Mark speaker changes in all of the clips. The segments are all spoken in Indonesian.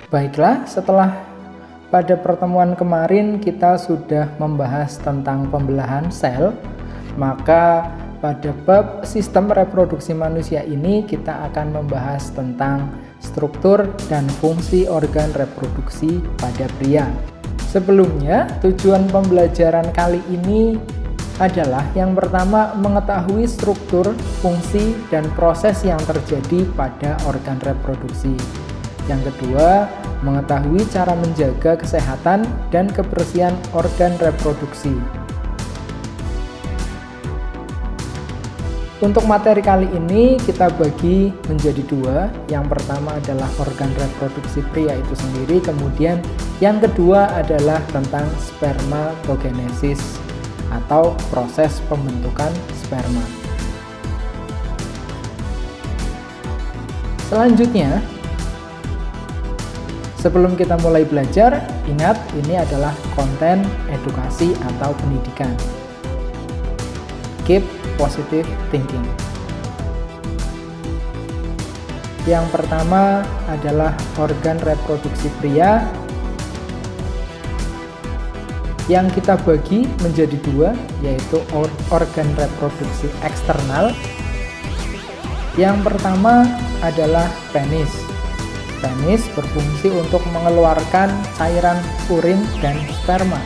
Speaker 1: Baiklah, setelah pada pertemuan kemarin kita sudah membahas tentang pembelahan sel, maka pada bab sistem reproduksi manusia ini kita akan membahas tentang struktur dan fungsi organ reproduksi pada pria. Sebelumnya, tujuan pembelajaran kali ini adalah yang pertama mengetahui struktur, fungsi, dan proses yang terjadi pada organ reproduksi. Yang kedua, mengetahui cara menjaga kesehatan dan kebersihan organ reproduksi. Untuk materi kali ini kita bagi menjadi dua. Yang pertama adalah organ reproduksi pria itu sendiri, kemudian yang kedua adalah tentang spermatogenesis atau proses pembentukan sperma. Selanjutnya, sebelum kita mulai belajar, ingat ini adalah konten edukasi atau pendidikan. Keep positive thinking. Yang pertama adalah organ reproduksi pria yang kita bagi menjadi dua, yaitu organ reproduksi eksternal. Yang pertama adalah penis. Penis berfungsi untuk mengeluarkan cairan urin dan sperma.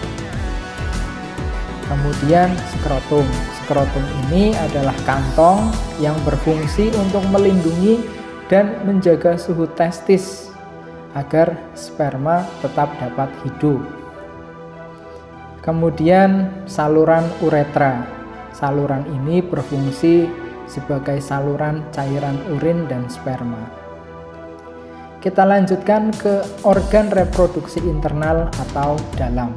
Speaker 1: Kemudian skrotum. Skrotum ini adalah kantong yang berfungsi untuk melindungi dan menjaga suhu testis agar sperma tetap dapat hidup. Kemudian saluran uretra. Saluran ini berfungsi sebagai saluran cairan urin dan sperma. Kita lanjutkan ke organ reproduksi internal atau dalam.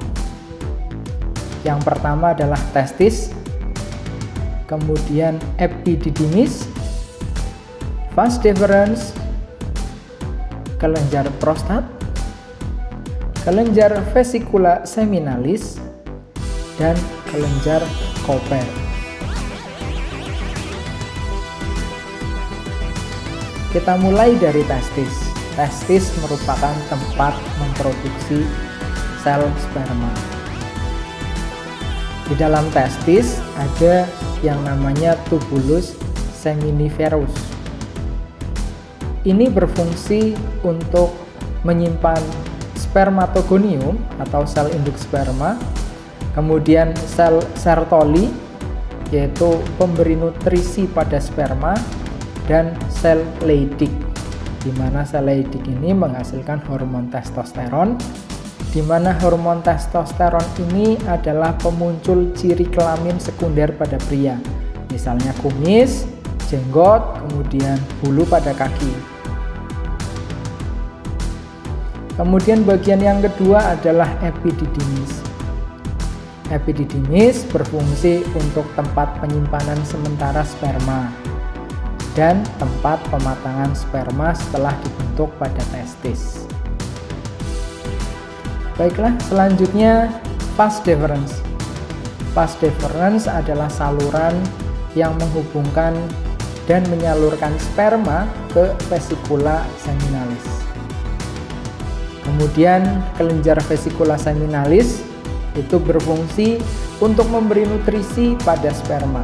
Speaker 1: Yang pertama adalah testis, kemudian epididymis, vas deferens, kelenjar prostat, kelenjar vesicula seminalis, dan kelenjar Cowper. Kita mulai dari testis. Testis merupakan tempat memproduksi sel sperma. Di dalam testis ada yang namanya tubulus seminiferus. Ini berfungsi untuk menyimpan spermatogonium atau sel induk sperma, kemudian sel Sertoli yaitu pemberi nutrisi pada sperma, dan sel Leydig, di mana sel Leydig ini menghasilkan hormon testosteron, di mana hormon testosteron ini adalah pemuncul ciri kelamin sekunder pada pria, misalnya kumis, jenggot, kemudian bulu pada kaki. Kemudian bagian yang kedua adalah epididymis. Epididymis berfungsi untuk tempat penyimpanan sementara sperma dan tempat pematangan sperma setelah dibentuk pada testis. Baiklah, selanjutnya vas deferens. Vas deferens adalah saluran yang menghubungkan dan menyalurkan sperma ke vesicula seminalis. Kemudian kelenjar vesicula seminalis itu berfungsi untuk memberi nutrisi pada sperma.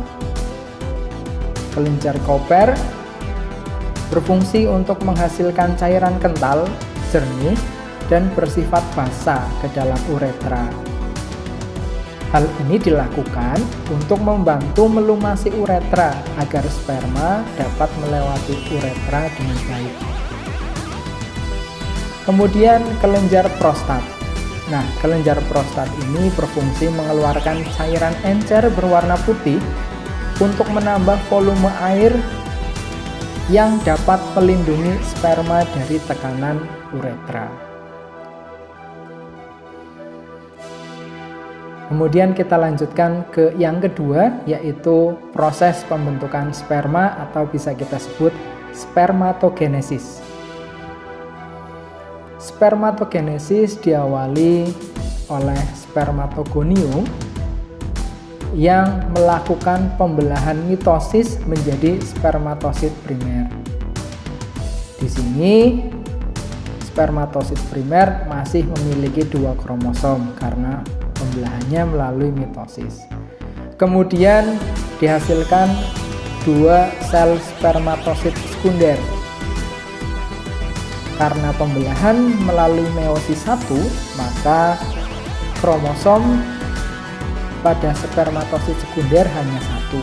Speaker 1: Kelenjar Cowper berfungsi untuk menghasilkan cairan kental, jernih, dan bersifat basah ke dalam uretra. Hal ini dilakukan untuk membantu melumasi uretra agar sperma dapat melewati uretra dengan baik. Kemudian kelenjar prostat. Nah, kelenjar prostat ini berfungsi mengeluarkan cairan encer berwarna putih untuk menambah volume air yang dapat melindungi sperma dari tekanan uretra. Kemudian kita lanjutkan ke yang kedua, yaitu proses pembentukan sperma atau bisa kita sebut spermatogenesis. Spermatogenesis diawali oleh spermatogonium yang melakukan pembelahan mitosis menjadi spermatosit primer. Di sini spermatosit primer masih memiliki 2 kromosom karena pembelahannya melalui mitosis. Kemudian dihasilkan 2 sel spermatosit sekunder. Karena pembelahan melalui meiosis 1, maka kromosom pada spermatosit sekunder hanya 1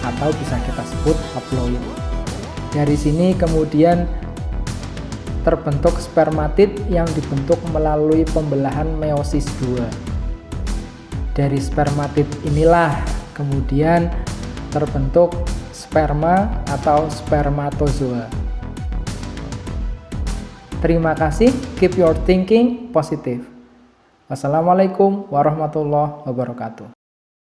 Speaker 1: atau bisa kita sebut haploid. Dari sini kemudian terbentuk spermatid yang dibentuk melalui pembelahan meiosis 2. Dari spermatid inilah kemudian terbentuk sperma atau spermatozoa. Terima kasih, keep your thinking positive. Wassalamualaikum warahmatullahi wabarakatuh.